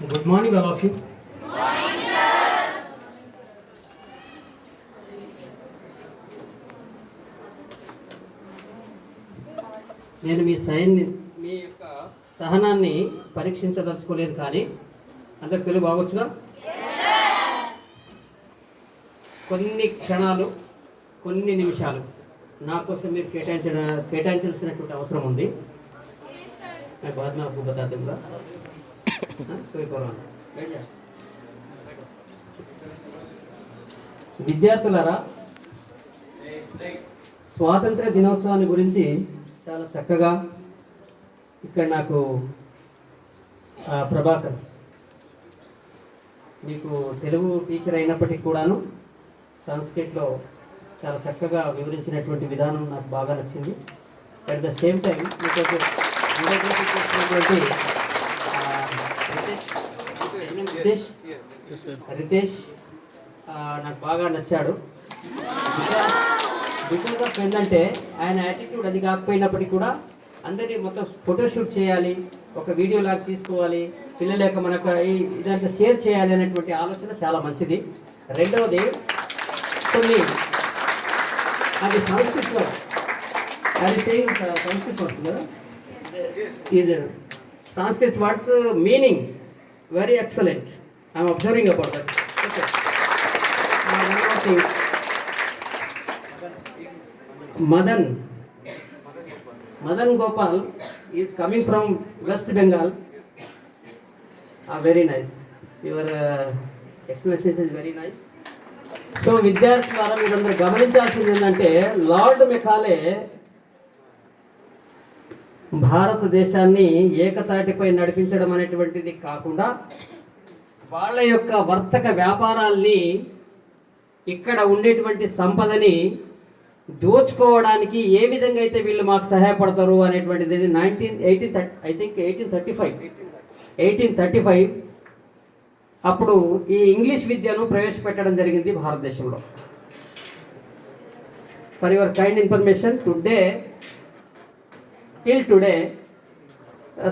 Good morning, all of you. నేను మీ యొక్క సహనాన్ని పరీక్షించదలుచుకోలేదు, కానీ అందరికి తెలుగు బాగొచ్చుగా. కొన్ని క్షణాలు, కొన్ని నిమిషాలు నా కోసం మీరు కేటాయించాల్సినటువంటి అవసరం ఉంది. నాకు బాధ నాకు బతాతుందా విద్యార్థులారా, స్వాతంత్ర దినోత్సవాన్ని గురించి చాలా చక్కగా ఇక్కడ నాకు ప్రభాకర్, మీకు తెలుగు టీచర్ అయినప్పటికీ కూడాను సంస్కృతిలో చాలా చక్కగా వివరించినటువంటి విధానం నాకు బాగా నచ్చింది. అట్ ద సేమ్ టైం మీకు రితేష్ నాకు బాగా నచ్చాడు. బికాస్ ఆఫ్ ఏంటంటే ఆయన యాటిట్యూడ్ అది కాకపోయినప్పటికీ కూడా అందరినీ మొత్తం ఫోటోషూట్ చేయాలి, ఒక వీడియో లాగా తీసుకోవాలి, పిల్లల యొక్క మనకు ఇదంతా షేర్ చేయాలి అనేటువంటి ఆలోచన చాలా మంచిది. రెండవది, కొన్ని అది సంస్కృతిలో అది సంస్కృతి వస్తుంది కదా, is Sanskrit words meaning very excellent. I'm observing about that. Okay, Madan Gopal is coming from West Bengal. Very nice. Your explanation is very nice. So విద్యార్థులారా, మీరందరూ గమనించాల్సింది ఏంటంటే, లార్డ్ మెకాలే భారతదేశాన్ని ఏకతాటిపై నడిపించడం అనేటువంటిది కాకుండా వాళ్ళ యొక్క వర్తక వ్యాపారాల్ని, ఇక్కడ ఉండేటువంటి సంపదని దోచుకోవడానికి ఏ విధంగా అయితే వీళ్ళు మాకు సహాయపడతారు అనేటువంటిది 1835 అప్పుడు ఈ ఇంగ్లీష్ విద్యను ప్రవేశపెట్టడం జరిగింది భారతదేశంలో. For your kind information, till today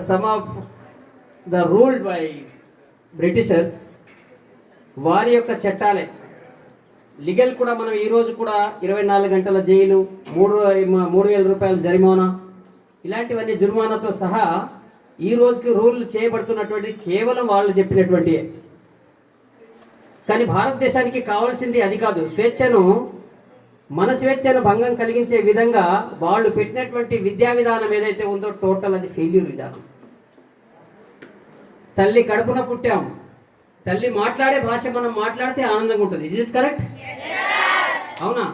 some of the ruled by Britishers, వారి యొక్క చట్టాలే లీగల్ కూడా మనం ఈరోజు కూడా 24 గంటల జైలు, 3,000 రూపాయల జరిమానా, ఇలాంటివన్నీ జుర్మానాతో సహా ఈ రోజుకి రూల్ చేయబడుతున్నటువంటి కేవలం వాళ్ళు చెప్పినటువంటి. కానీ భారతదేశానికి కావాల్సింది అది కాదు. మన స్వేచ్ఛను భంగం కలిగించే విధంగా వాళ్ళు పెట్టినటువంటి విద్యా విధానం ఏదైతే ఉందో టోటల్ అది ఫెయిల్యూర్ విధానం. తల్లి కడుపున పుట్టాం, తల్లి మాట్లాడే భాష మనం మాట్లాడితే ఆనందంగా ఉంటుంది. Is it correct? అవునా?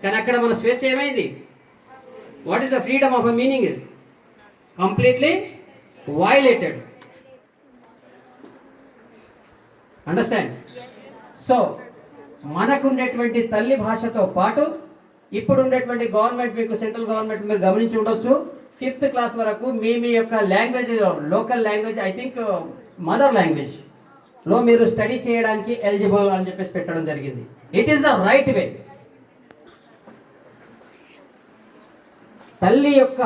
కానీ అక్కడ మన స్వేచ్ఛ ఏమైంది? What is the freedom of a meaning? Completely violated. Understand? So మనకుండేటువంటి తల్లి భాషతో పాటు ఇప్పుడు ఉండేటువంటి గవర్నమెంట్, మీకు సెంట్రల్ గవర్నమెంట్ మీరు గమనించి ఉండొచ్చు, 5th క్లాస్ వరకు మీ యొక్క language, local language, I think mother language లో మీరు స్టడీ చేయడానికి ఎలిజిబుల్ అని చెప్పేసి పెట్టడం జరిగింది. It is the right way. తల్లి యొక్క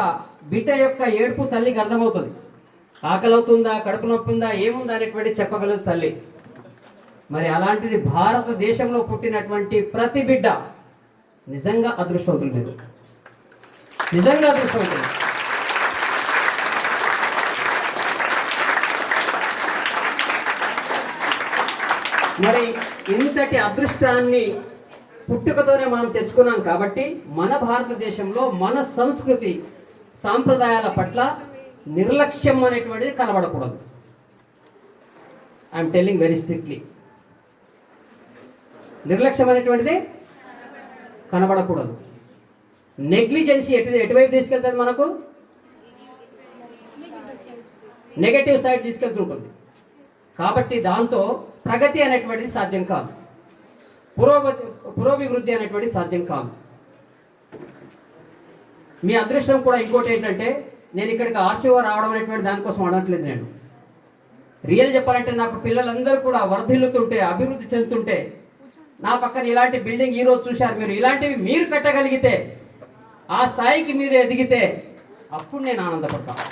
బిడ్డ యొక్క ఏడుపు తల్లికి అర్థమవుతుంది. ఆకలి అవుతుందా, కడుపు నొప్పి ఉందా, ఏముందా అనేటువంటి చెప్పగలదు తల్లి. మరి అలాంటిది భారతదేశంలో పుట్టినటువంటి ప్రతి బిడ్డ నిజంగా అదృష్టవంతులు, మీరు నిజంగా అదృష్టవంతులు. మరి ఇంతటి అదృష్టాన్ని పుట్టుకతోనే మనం తెచ్చుకున్నాం కాబట్టి మన భారతదేశంలో మన సంస్కృతి సాంప్రదాయాల పట్ల నిర్లక్ష్యం అనేటువంటిది కనబడకూడదు. ఐఎమ్ టెల్లింగ్ వెరీ స్ట్రిక్ట్లీ, నిర్లక్ష్యం అనేటువంటిది కనబడకూడదు. నెగ్లిజెన్సీ ఎటువైపు తీసుకెళ్తుంది? మనకు నెగటివ్ సైడ్ తీసుకెళ్తుంటుంది. కాబట్టి దాంతో ప్రగతి అనేటువంటిది సాధ్యం కాదు, పురోభివృద్ధి అనేటువంటిది సాధ్యం కాదు. మీ అదృష్టం కూడా ఇంకోటి ఏంటంటే, నేను ఇక్కడికి ఆర్సీఓ రావడం అనేటువంటి దానికోసం అనట్లేదు. నేను రియల్ చెప్పాలంటే, నాకు పిల్లలందరూ కూడా వర్ధిల్లుతుంటే, అభివృద్ధి చెందుతుంటే, నా పక్కన ఇలాంటి బిల్డింగ్ ఈరోజు చూశారు మీరు, ఇలాంటివి మీరు కట్టగలిగితే, ఆ స్థాయికి మీరు ఎదిగితే అప్పుడు నేను ఆనందపడతాను.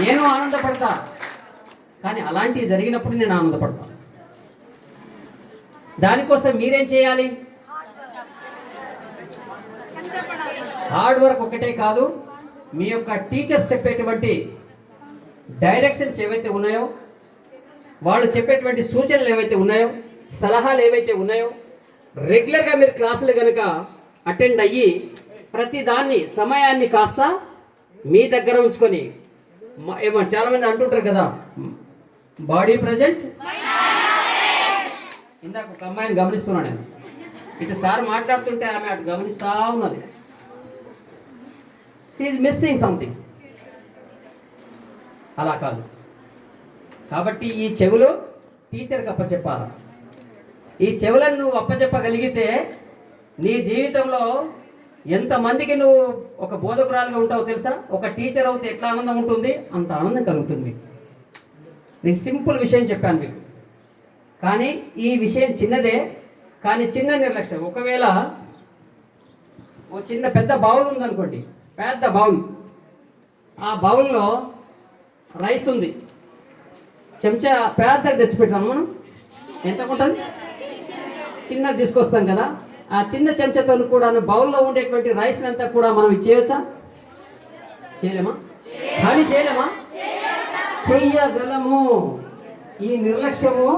నేను ఆనందపడతా, కానీ అలాంటివి జరిగినప్పుడు నేను ఆనందపడతా. దానికోసం మీరేం చేయాలి? హార్డ్ వర్క్ ఒకటే కాదు, మీ యొక్క టీచర్స్ చెప్పేటువంటి డైరెక్షన్స్ ఏవైతే ఉన్నాయో, వాళ్ళు చెప్పేటువంటి సూచనలు ఏవైతే ఉన్నాయో, సలహాలు ఏవైతే ఉన్నాయో, రెగ్యులర్గా మీరు క్లాసులు కనుక అటెండ్ అయ్యి ప్రతి దాన్ని సమయాన్ని కాస్త మీ దగ్గర ఉంచుకొని, ఏమో చాలామంది అంటుంటారు కదా, బాడీ ప్రజెంట్. ఇందాక ఒక అమ్మాయిని గమనిస్తున్నాను నేను, ఇటు సార్ మాట్లాడుతుంటే ఆమె అటు గమనిస్తూ ఉన్నది. She is missing something. అలా కాదు. కాబట్టి ఈ చెవులు టీచర్కి అప్పచెప్పాలి. ఈ చెవులను నువ్వు అప్పచెప్పగలిగితే నీ జీవితంలో ఎంతమందికి నువ్వు ఒక బోధకురాలుగా ఉంటావో తెలుసా? ఒక టీచర్ అవుతే ఎట్లా ఆనందం ఉంటుంది, అంత ఆనందం కలుగుతుంది. నీకు సింపుల్ విషయం చెప్పాను మీకు, కానీ ఈ విషయం చిన్నదే, కానీ చిన్న నిర్లక్ష్యం. ఒకవేళ ఓ చిన్న పెద్ద బౌల్ ఉందనుకోండి, పెద్ద బౌల్, ఆ బౌల్లో రైస్ ఉంది, చెంచా పెద్దగా తెచ్చిపెట్టాము మనం, ఎంత ఉంటుంది? చిన్నది తీసుకొస్తాం కదా, ఆ చిన్న చెంచాతో కూడా బౌల్లో ఉండేటువంటి రైస్ని అంతా కూడా మనం ఇచ్చేయచ్చా? చేయలేమా? ఖాళీ చేయలేమా? చెయ్యగలము. ఈ నిర్లక్ష్యము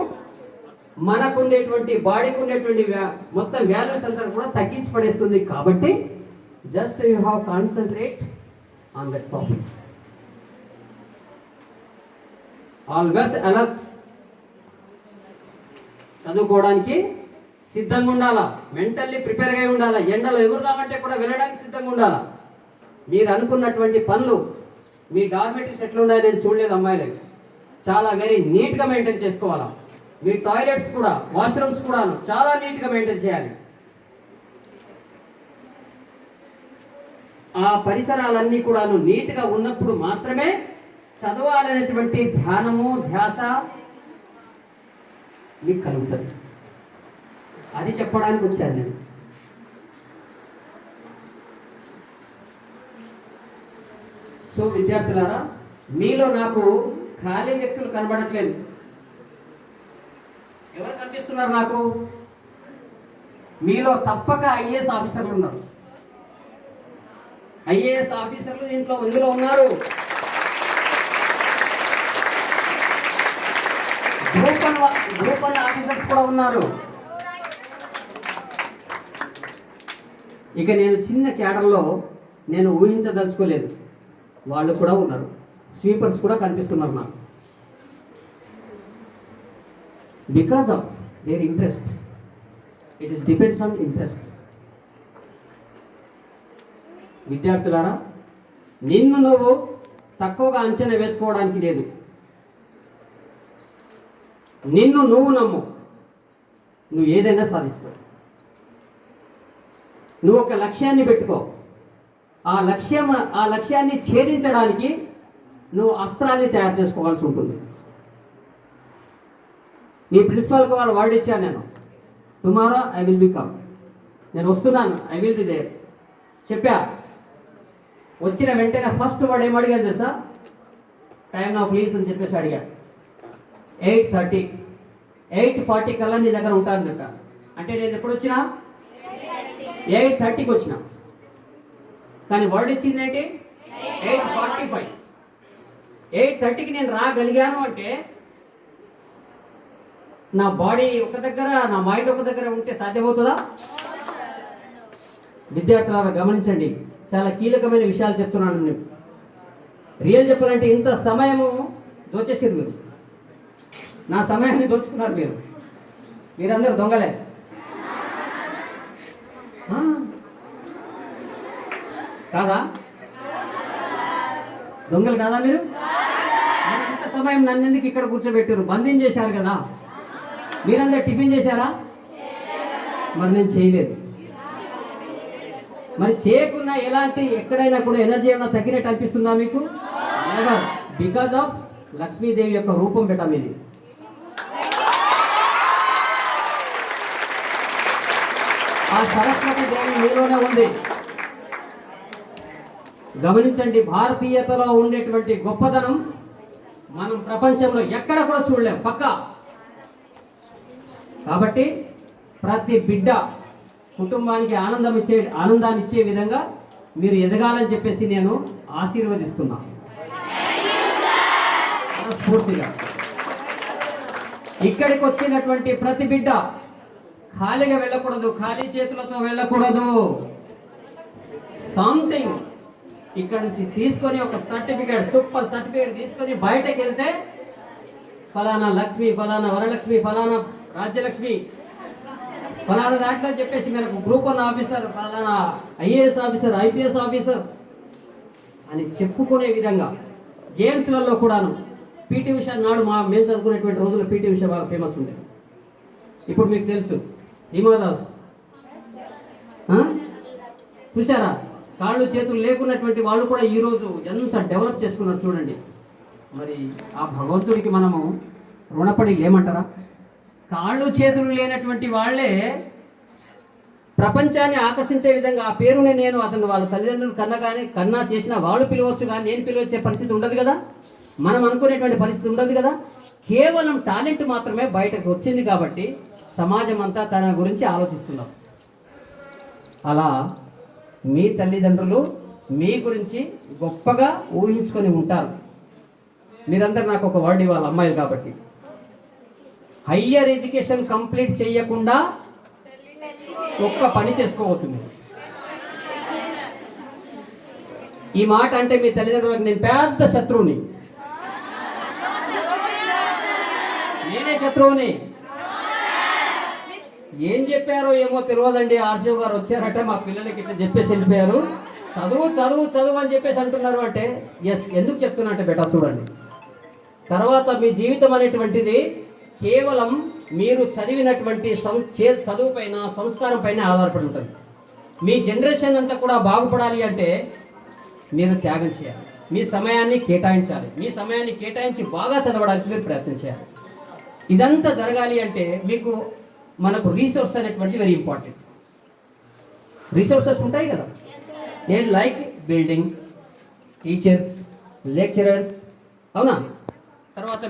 మనకుండేటువంటి బాడీకి ఉండేటువంటి మొత్తం వాల్యూస్ అంతా కూడా తగ్గించి పడేస్తుంది. కాబట్టి just you have concentrate on that topics. Always alert. చదువుకోవడానికి సిద్ధంగా ఉండాలా, మెంటల్లీ ప్రిపేర్గా ఉండాలా. ఎండలో ఎగురుదామంటే కూడా వెళ్ళడానికి సిద్ధంగా ఉండాలా. మీరు అనుకున్నటువంటి పనులు మీ డార్మెటరీస్ ఎట్లున్నాయో నేను చూడలేదు అమ్మాయిలు, చాలా వెరీ నీట్గా మెయింటైన్ చేసుకోవాలా. మీ టాయిలెట్స్ కూడా, వాష్రూమ్స్ కూడా చాలా నీట్గా మెయింటైన్ చేయాలి. ఆ పరిసరాలన్నీ కూడా నీట్గా ఉన్నప్పుడు మాత్రమే చదవాలనేటువంటి ధ్యానము, ధ్యాస మీకు కలుగుతుంది. అది చెప్పడానికి వచ్చాను నేను. సో విద్యార్థులారా, మీలో నాకు ఖాళీ వ్యక్తులు కనబడట్లేదు. ఎవరు కనిపిస్తున్నారు నాకు? మీలో తప్పక ఐఏఎస్ ఆఫీసర్లు ఉన్నారు. ఐఏఎస్ ఆఫీసర్లు ఇందులో ఉన్నారు. గ్రూప్ 1 ఆఫీసర్స్ కూడా ఉన్నారు. ఇక నేను చిన్న క్యాడర్లో నేను ఊహించదలుచుకోలేదు, వాళ్ళు కూడా ఉన్నారు. స్వీపర్స్ కూడా కనిపిస్తున్నారు నాకు. Because of their interest. It is depends on interest. విద్యార్థులారా, నిన్ను నువ్వు తక్కువగా అంచనా వేసుకోవడానికి లేదు. నిన్ను నువ్వు నమ్ము, నువ్వు ఏదైనా సాధిస్తావు. నువ్వు ఒక లక్ష్యాన్ని పెట్టుకో. ఆ లక్ష్యాన్ని ఛేదించడానికి నువ్వు అస్త్రాన్ని తయారు చేసుకోవాల్సి ఉంటుంది. నీ ప్రిన్సిపాల్కి వాళ్ళు వర్డ్ ఇచ్చాను నేను, tomorrow I will be come, నేను వస్తున్నాను, ఐ విల్ బి దేర్ చెప్పా. వచ్చిన వెంటనే ఫస్ట్ వాడు ఏమడిగాను తెలుసా? టైం నా ప్లీజ్ అని చెప్పేసి అడిగా. 8:30, 8:40 కల్లా నీ దగ్గర ఉంటాను లెక్క. అంటే నేను ఎప్పుడు వచ్చినా 8:30కి వచ్చిన, కానీ వర్డ్ ఇచ్చింది ఏంటి? 8:45. 8:30కి నేను రాగలిగాను అంటే నా బాడీ ఒక దగ్గర, నా మైండ్ ఒక దగ్గర ఉంటే సాధ్యమవుతుందా? విద్యార్థులారా గమనించండి, చాలా కీలకమైన విషయాలు చెప్తున్నాను నేను. రియల్ చెప్పాలంటే ఇంత సమయము దోచేసారు మీరు, నా సమయాన్ని దోచుకున్నారు మీరు. మీరందరూ దొంగలే. కాదా? దొంగలు కాదా మీరు? ఇంత సమయం నన్ను ఎందుకు ఇక్కడ కూర్చోబెట్టారు? బంధించేశారు కదా. మీరందరూ టిఫిన్ చేశారా? మరి నేను చేయలేదు. మరి చేయకున్నా ఎలాంటి ఎక్కడైనా కూడా ఎనర్జీ ఏమైనా తగ్గినట్టు అనిపిస్తుందా మీకు? బికాజ్ ఆఫ్ లక్ష్మీదేవి యొక్క రూపం పెట్టా మీది. ఆ సరస్వతి దేవి మీలోనే ఉంది. గమనించండి, భారతీయతలో ఉండేటువంటి గొప్పదనం మనం ప్రపంచంలో ఎక్కడ కూడా చూడలేం పక్కా. కాబట్టి ప్రతి బిడ్డ కుటుంబానికి ఆనందాన్ని ఇచ్చే విధంగా మీరు ఎదగాలని చెప్పేసి నేను ఆశీర్వదిస్తున్నా స్ఫూర్తిగా. ఇక్కడికి వచ్చినటువంటి ప్రతి బిడ్డ ఖాళీగా వెళ్ళకూడదు, ఖాళీ చేతులతో వెళ్ళకూడదు. సంథింగ్ ఇక్కడ నుంచి తీసుకొని ఒక సర్టిఫికేట్, సూపర్ సర్టిఫికేట్ తీసుకొని బయటకు వెళ్తే ఫలానా లక్ష్మి, ఫలానా వరలక్ష్మి, ఫలానా రాజ్యలక్ష్మి, ఫలానా దాంట్లో చెప్పేసి మనకు గ్రూప్ 1 ఆఫీసర్, ఫలానా ఐఏఎస్ ఆఫీసర్, ఐపీఎస్ ఆఫీసర్ అని చెప్పుకునే విధంగా గేమ్స్లలో కూడాను. పీటీ ఉషా నాడు మేము చదువుకునేటువంటి రోజుల్లో పీటీ ఉషా బాగా ఫేమస్ ఉండేది. ఇప్పుడు మీకు తెలుసు హిమాదాస్, చూసారా? కాళ్ళు చేతులు లేకున్నటువంటి వాళ్ళు కూడా ఈరోజు ఎంత డెవలప్ చేసుకున్నారు చూడండి. మరి ఆ భగవంతుడికి మనము రుణపడి లేమంటారా? కాళ్ళు చేతులు లేనటువంటి వాళ్ళే ప్రపంచాన్ని ఆకర్షించే విధంగా ఆ పేరుని నేను అతను వాళ్ళ తల్లిదండ్రులు కన్నా చేసిన వాళ్ళు పిలవచ్చు, కానీ నేను పిలవచ్చే పరిస్థితి ఉండదు కదా, మనం అనుకునేటువంటి పరిస్థితి ఉండదు కదా. కేవలం టాలెంట్ మాత్రమే బయటకు వచ్చింది కాబట్టి సమాజం అంతా తన గురించి ఆలోచిస్తున్నాం. అలా మీ తల్లిదండ్రులు మీ గురించి గొప్పగా ఊహించుకొని ఉంటారు. మీరందరూ నాకు ఒక వర్డ్ ఇవ్వాలి, అమ్మాయిలు కాబట్టి. హయ్యర్ ఎడ్యుకేషన్ కంప్లీట్ చేయకుండా ఒక్క పని చేసుకోవచ్చు. ఈ మాట అంటే మీ తల్లిదండ్రులకు నేను పెద్ద శత్రువుని, నేనే శత్రువుని. ఏం చెప్పారో ఏమో తెలియదండి. ఆర్షో గారు వచ్చారట, మా పిల్లలకి ఇట్లా చెప్పేసి వెళ్ళిపోయారు, చదువు చదువు చదువు అని చెప్పేసి అంటున్నారు. అంటే ఎస్, ఎందుకు చెప్తున్నా అంటే బెటర్ చూడండి. తర్వాత మీ జీవితం అనేటువంటిది కేవలం మీరు చదివినటువంటి చదువు పైన, సంస్కారం పైన ఆధారపడి ఉంటుంది. మీ జనరేషన్ అంతా కూడా బాగుపడాలి అంటే మీరు త్యాగం చేయాలి, మీ సమయాన్ని కేటాయించాలి. మీ సమయాన్ని కేటాయించి బాగా చదవడానికి మీరు ప్రయత్నం చేయాలి. ఇదంతా జరగాలి అంటే మనకు రీసోర్స్ అనేటువంటి వెరీ ఇంపార్టెంట్. రిసోర్సెస్ ఉంటాయి కదా, నేను లైక్ బిల్డింగ్, టీచర్స్, లెక్చరర్స్, అవునా? తర్వాత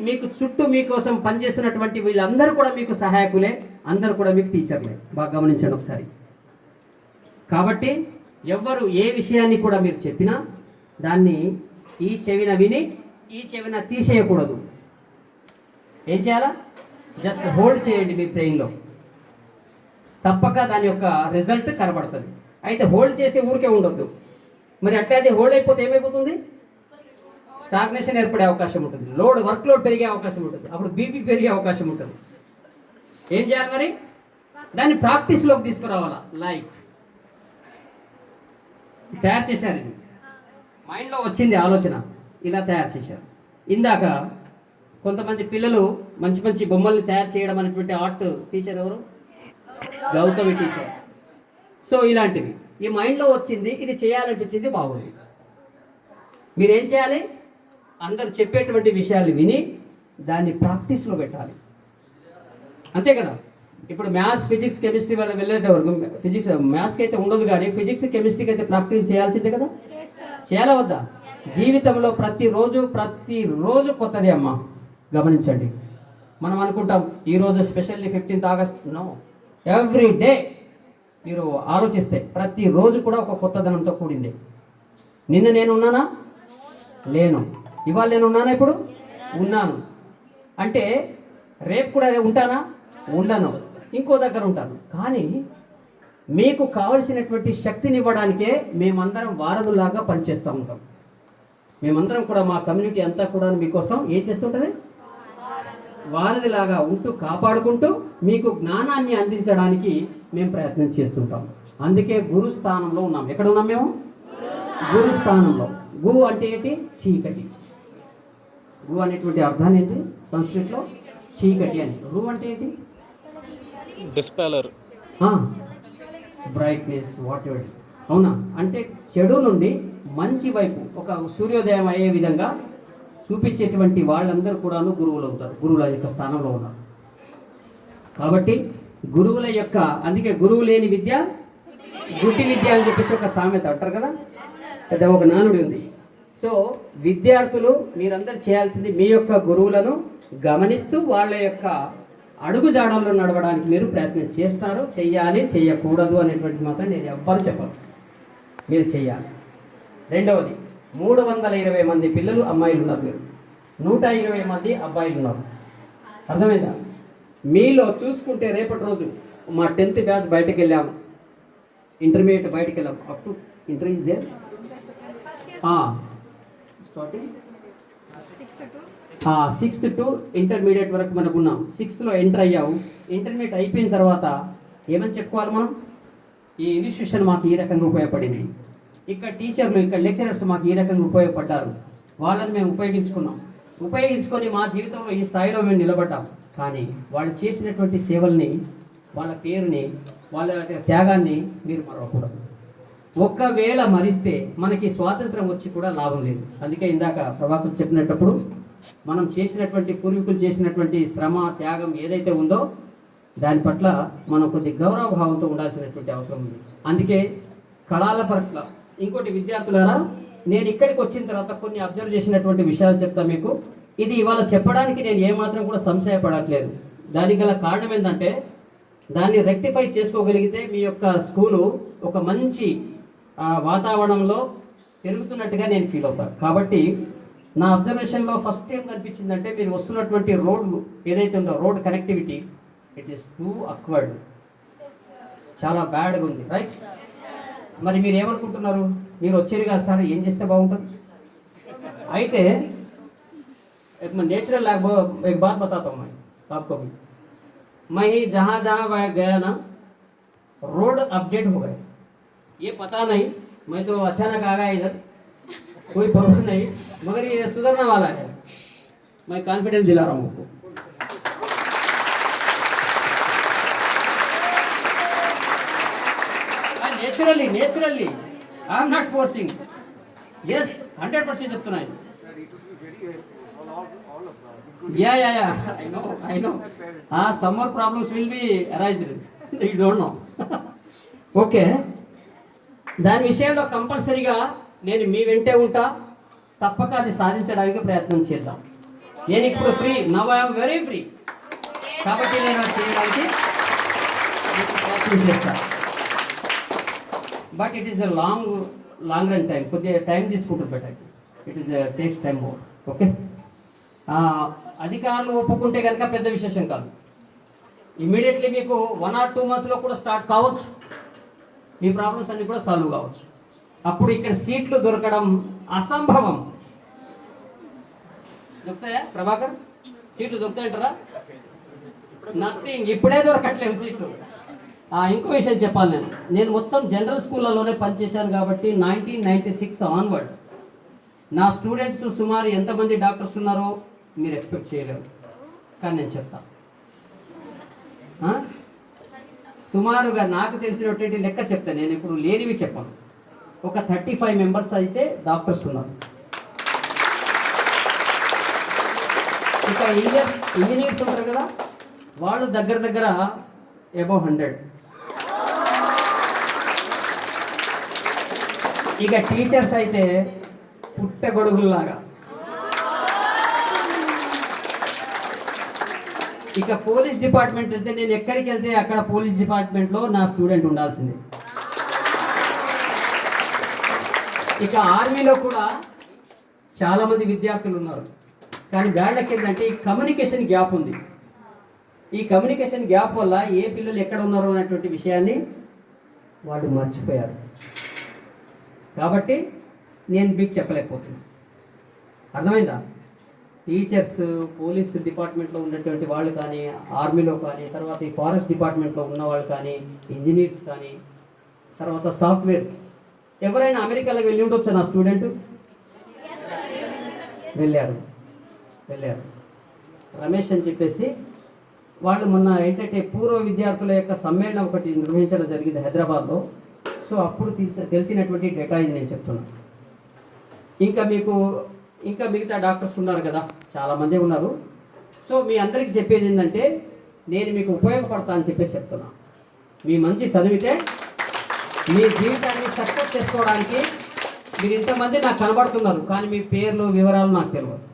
మీకు చుట్టూ మీకోసం పనిచేస్తున్నటువంటి వీళ్ళందరూ కూడా మీకు సహాయకులే, అందరూ కూడా మీకు టీచర్లే. బాగా గమనించండి ఒకసారి. కాబట్టి ఎవ్వరు ఏ విషయాన్ని కూడా మీరు చెప్పినా దాన్ని ఈ చెవిన విని ఈ చెవిన తీసేయకూడదు. ఏం చేయాలా? జస్ట్ హోల్డ్ చేయండి మీ బ్రెయిన్లో, తప్పక దాని యొక్క రిజల్ట్ కనబడుతుంది. అయితే హోల్డ్ చేసి ఊరికే ఉండొద్దు. మరి అట్లా అది హోల్డ్ అయిపోతే ఏమైపోతుంది? స్టాగ్నేషన్ ఏర్పడే అవకాశం ఉంటుంది, వర్క్ లోడ్ పెరిగే అవకాశం ఉంటుంది, అప్పుడు బీపీ పెరిగే అవకాశం ఉంటుంది. ఏం చేయాలి మరి? దాన్ని ప్రాక్టీస్లోకి తీసుకురావాలా. లైక్ తయారు చేశారు, ఇది మైండ్లో వచ్చింది ఆలోచన, ఇలా తయారు చేశారు. ఇందాక కొంతమంది పిల్లలు మంచి మంచి బొమ్మల్ని తయారు చేయడం అనేటువంటి ఆర్ట్ టీచర్ ఎవరు? గౌతమి టీచర్. సో ఇలాంటివి ఈ మైండ్లో వచ్చింది, ఇది చేయాలనిపించింది, బాగుంది. మీరేం చేయాలి? అందరు చెప్పేటువంటి విషయాలు విని దాన్ని ప్రాక్టీస్లో పెట్టాలి, అంతే కదా. ఇప్పుడు మ్యాథ్స్, ఫిజిక్స్, కెమిస్ట్రీ వాళ్ళు వెళ్ళేటవరకు ఫిజిక్స్ మ్యాథ్స్కి అయితే ఉండదు, కానీ ఫిజిక్స్, కెమిస్ట్రీకి అయితే ప్రాక్టీస్ చేయాల్సిందే కదా. చేయాలా వద్దా? జీవితంలో ప్రతిరోజు కొత్తది అమ్మ. గమనించండి, మనం అనుకుంటాం ఈరోజు specially 15th August. No, every day మీరు ఆలోచిస్తే ప్రతిరోజు కూడా ఒక కొత్తదనంతో కూడింది. నిన్న నేను ఉన్నానా? లేను. ఇవాళ నేను ఉన్నానా? ఇప్పుడు ఉన్నాను. అంటే రేపు కూడా ఉంటానా? ఉండను. ఇంకో దగ్గర ఉంటాను. కానీ మీకు కావలసినటువంటి శక్తిని ఇవ్వడానికే మేమందరం వారధులాగా పనిచేస్తూ ఉంటాం. మేమందరం కూడా మా కమ్యూనిటీ అంతా కూడా మీకోసం ఏం చేస్తుంటుంది? వారధిలాగా ఉంటూ కాపాడుకుంటూ మీకు జ్ఞానాన్ని అందించడానికి మేము ప్రయత్నం చేస్తుంటాం. అందుకే గురు స్థానంలో ఉన్నాం. ఎక్కడ ఉన్నాం మేము? గురు స్థానంలో. గు అంటే ఏంటి? చీకటి. గు అనేటువంటి అర్థాన్ని ఏంటి సంస్కృతిలో? చీకటి అని. రు అంటే ఏంటి? డిస్పెల్లర్, బ్రైట్నెస్, వాట్ ఎవర్. అవునా? అంటే చెడు నుండి మంచి వైపు ఒక సూర్యోదయం అయ్యే విధంగా చూపించేటువంటి వాళ్ళందరూ కూడాను గురువులు అవుతారు, గురువుల యొక్క స్థానంలో ఉన్నారు. కాబట్టి గురువుల యొక్క, అందుకే గురువు లేని విద్య గుడ్డి విద్య అని చెప్పేసి ఒక సామెత అంటారు కదా. అది ఒక నానుడి ఉంది. సో విద్యార్థులు మీరందరూ చేయాల్సింది మీ యొక్క గురువులను గమనిస్తూ వాళ్ళ యొక్క అడుగు జాడల్లో నడవడానికి మీరు ప్రయత్నం చేస్తారు, చెయ్యాలి, చెయ్యకూడదు అనేటువంటి మాత్రం నేను ఎవ్వరు చెప్పను, మీరు చెయ్యాలి. రెండవది 320 మంది పిల్లలు అమ్మాయిలు ఉన్నారు, మీరు 120 మంది అబ్బాయిలు ఉన్నారు. అర్థమైందా? మీలో చూసుకుంటే రేపటి రోజు మా 10th బ్యాచ్ బయటకు వెళ్ళాము, ఇంటర్మీడియట్ బయటకు వెళ్ళాము, up to inter is there starting 6th to intermediate వరకు మనకు ఉన్నాం. 6thలో ఎంటర్ అయ్యావు. ఇంటర్మీడియట్ అయిపోయిన తర్వాత ఏమని చెప్పుకోవాలి మనం? ఈ ఇన్స్టిట్యూషన్ మాకు ఈ రకంగా ఉపయోగపడింది, ఇక్కడ టీచర్లు ఇక్కడ లెక్చరర్స్ మాకు ఈ రకంగా ఉపయోగపడ్డారు, వాళ్ళని మేము ఉపయోగించుకొని మా జీవితంలో ఈ స్థాయిలో మేము నిలబడ్డాం. కానీ వాళ్ళు చేసినటువంటి సేవల్ని, వాళ్ళ పేరుని, వాళ్ళ త్యాగాన్ని మీరు మరవకూడదు. ఒక్కవేళ మరిస్తే మనకి స్వాతంత్రం వచ్చి కూడా లాభం లేదు. అందుకే ఇందాక ప్రభాకర్ చెప్పినప్పుడు మనం చేసినటువంటి పూర్వీకులు చేసినటువంటి శ్రమ త్యాగం ఏదైతే ఉందో దాని పట్ల మనం కొద్ది గౌరవ భావంతో ఉండాల్సినటువంటి అవసరం ఉంది. అందుకే కళల పట్ల ఇంకోటి విద్యార్థులారా, నేను ఇక్కడికి వచ్చిన తర్వాత కొన్ని అబ్జర్వ్ చేసినటువంటి విషయాలు చెప్తా మీకు. ఇది ఇవాళ చెప్పడానికి నేను ఏమాత్రం కూడా సంశయపడట్లేదు. దానికి గల కారణం ఏంటంటే దాన్ని రెక్టిఫై చేసుకోగలిగితే మీ యొక్క స్కూలు ఒక మంచి వాతావరణంలో పెరుగుతున్నట్టుగా నేను ఫీల్ అవుతాను. కాబట్టి నా అబ్జర్వేషన్లో ఫస్ట్ ఏం కనిపించిందంటే మీరు వస్తున్నటువంటి రోడ్లు ఏదైతే ఉందో road connectivity it is two awkward, చాలా బ్యాడ్గా ఉంది, రైట్? మరి మీరు ఏమనుకుంటున్నారు? మీరు వచ్చేది కాదు సార్, ఏం చేస్తే బాగుంటుంది? అయితే नेचुरल एक बात बताता हूँ मैं आपको भी। मैं ही जहाँ जहाँ गया ना रोड अपडेट हो गए, ये पता नहीं, मैं तो अचानक आ गया इधर, कोई प्रॉब्लम नहीं, मगर ये सुधरने वाला है, मैं कॉन्फिडेंस दिला रहा हूँ आपको। Naturally I am not forcing, yes 100% చెప్తున్నా. Yeah. I know. Some more problems will be arised. You don't know. Okay, దాని విషయంలో కంపల్సరీగా నేను మీ వెంటే ఉంటా, తప్పక అది సాధించడానికి ప్రయత్నం చేద్దాం. నేను ఇప్పుడు free, now I'm very free, కాబట్టి నేను అది చేయడానికి ప్రయత్నం చేస్తాను. But it is a long run time, కొద్దిగా టైం తీసుకుంటుంది. But it is takes time more. Okay, అధికారులు ఒప్పుకుంటే కనుక పెద్ద విశేషం కాదు. ఇమ్మీడియట్లీ మీకు 1 or 2 monthsలో కూడా స్టార్ట్ కావచ్చు, మీ ప్రాబ్లమ్స్ అన్నీ కూడా సాల్వ్ కావచ్చు. అప్పుడు ఇక్కడ సీట్లు దొరకడం అసంభవం. దొరుకుతాయా ప్రభాకర్? సీట్లు దొరుకుతాయంటారా? నథింగ్, ఇప్పుడే దొరకట్లేదు సీట్లు. ఇంకో విషయం చెప్పాలి, నేను మొత్తం జనరల్ స్కూళ్ళలోనే పనిచేశాను కాబట్టి 1996 ఆన్వర్డ్స్ నా స్టూడెంట్స్ సుమారు ఎంతమంది డాక్టర్స్ ఉన్నారో మీరు ఎక్స్పెక్ట్ చేయలేరు. కానీ నేను చెప్తా, సుమారుగా నాకు తెలిసినటువంటి లెక్క చెప్తాను, నేను ఇప్పుడు లేనివి చెప్పాను. ఒక 35 మెంబర్స్ అయితే డాక్టర్స్ ఉన్నారు. ఇక ఇంజనీర్స్ ఉంటారు కదా, వాళ్ళు దగ్గర అబౌవ్ 100. ఇక టీచర్స్ అయితే పుట్టగొడుగుల్లాగా. ఇక పోలీస్ డిపార్ట్మెంట్ అయితే నేను ఎక్కడికి వెళ్తే అక్కడ పోలీస్ డిపార్ట్మెంట్లో నా స్టూడెంట్ ఉండాల్సిందే. ఇక ఆర్మీలో కూడా చాలామంది విద్యార్థులు ఉన్నారు. కానీ బ్యాడ్లకి ఏంటంటే ఈ కమ్యూనికేషన్ గ్యాప్ ఉంది. ఈ కమ్యూనికేషన్ గ్యాప్ వల్ల ఏ పిల్లలు ఎక్కడ ఉన్నారో అనేటువంటి విషయాన్ని వాళ్ళు మర్చిపోయారు. కాబట్టి నేను మీకు చెప్పలేకపోతున్నాను. అర్థమైందా? టీచర్స్, పోలీస్ డిపార్ట్మెంట్లో ఉన్నటువంటి వాళ్ళు కానీ, ఆర్మీలో కానీ, తర్వాత ఈ ఫారెస్ట్ డిపార్ట్మెంట్లో ఉన్న వాళ్ళు కానీ, ఇంజనీర్స్ కానీ, తర్వాత సాఫ్ట్వేర్, ఎవరైనా అమెరికాలోకి వెళ్ళి ఉండొచ్చా? నా స్టూడెంట్ వెళ్ళారు. రమేష్ అని చెప్పేసి వాళ్ళు మొన్న ఏంటంటే పూర్వ విద్యార్థుల యొక్క సమ్మేళనం ఒకటి నిర్వహించడం జరిగింది హైదరాబాద్లో. సో అప్పుడు తెలిసినటువంటి డేటా ఇది నేను చెప్తున్నాను. ఇంకా మిగతా డాక్టర్స్ ఉన్నారు కదా, చాలామంది ఉన్నారు. సో మీ అందరికీ చెప్పేది ఏంటంటే నేను మీకు ఉపయోగపడతా అని చెప్పేసి చెప్తున్నా. మీ మంచి చదివితే మీ జీవితాన్ని సక్సెస్ చేసుకోవడానికి మీరు ఇంతమంది నాకు కనబడుతున్నారు, కానీ మీ పేర్లు వివరాలు నాకు తెలియదు.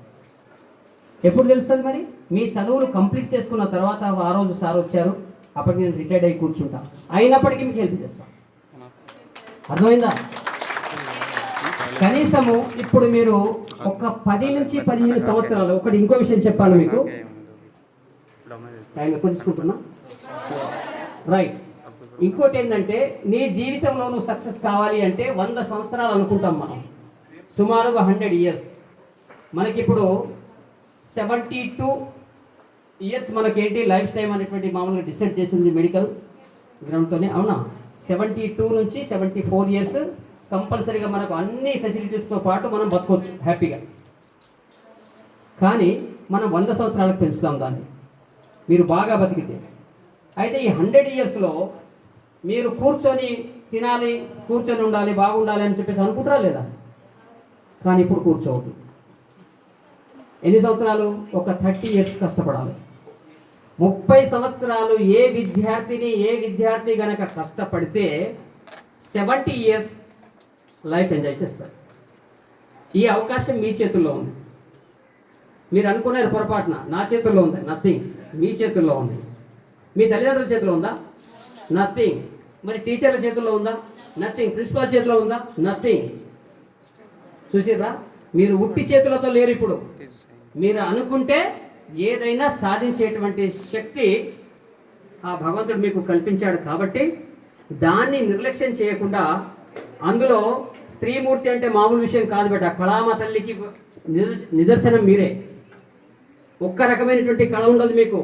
ఎప్పుడు తెలుస్తుంది మరి? మీ చదువులు కంప్లీట్ చేసుకున్న తర్వాత ఆ రోజు సార్ వచ్చారు, అప్పటికి నేను రిటైర్డ్ అయ్యి కూర్చుంటా, అయినప్పటికీ మీకు హెల్ప్ చేస్తాను. అర్థమైందా? కనీసము ఇప్పుడు మీరు ఒక 10 నుంచి 15 సంవత్సరాలు, ఒకటి ఇంకో విషయం చెప్పాలి మీకు, టైం ఎక్కువ తీసుకుంటున్నా, రైట్. ఇంకోటి ఏంటంటే, నీ జీవితంలో నువ్వు సక్సెస్ కావాలి అంటే 100 సంవత్సరాలు అనుకుంటాం మనం, సుమారుగా 100 ఇయర్స్. మనకిప్పుడు 72 ఇయర్స్ మనకేంటి లైఫ్ టైం అనేటువంటి మామూలుగా డిసైడ్ చేసింది మెడికల్ గ్రౌండ్తోనే, అవునా? 72 నుంచి 74 ఇయర్స్ కంపల్సరీగా మనకు అన్ని ఫెసిలిటీస్తో పాటు మనం బతకొచ్చు హ్యాపీగా. కానీ మనం 100 సంవత్సరాలకు పెంచుతాం దాన్ని, మీరు బాగా బతికితే. అయితే ఈ 100 ఇయర్స్లో మీరు కూర్చొని తినాలి, కూర్చొని ఉండాలి, బాగుండాలి అని చెప్పేసి అనుకుంటారా లేదా? కానీ ఇప్పుడు కూర్చోవద్దు. ఎన్ని సంవత్సరాలు? ఒక 30 ఇయర్స్ కష్టపడాలి. 30 సంవత్సరాలు ఏ విద్యార్థి గనక కష్టపడితే 70 ఇయర్స్ లైఫ్ ఎంజాయ్ చేస్తారు. ఈ అవకాశం మీ చేతుల్లో ఉంది. మీరు అనుకున్నారు పొరపాటున నా చేతుల్లో ఉంది, నథింగ్. మీ చేతుల్లో ఉంది. మీ తల్లిదండ్రుల చేతిలో ఉందా? నథింగ్. మరి టీచర్ల చేతుల్లో ఉందా? నథింగ్. ప్రిన్సిపాల్ చేతిలో ఉందా? నథింగ్. చూసిర్రా, మీరు ఉట్టి చేతులతో లేరు. ఇప్పుడు మీరు అనుకుంటే ఏదైనా సాధించేటువంటి శక్తి ఆ భగవంతుడు మీకు కల్పించాడు. కాబట్టి దాన్ని నిర్లక్ష్యం చేయకుండా, అందులో స్త్రీమూర్తి అంటే మామూలు విషయం కాదు బేట. కళామ తల్లికి నిదర్శనం మీరే. ఒక్క రకమైనటువంటి కళ ఉండదు మీకు.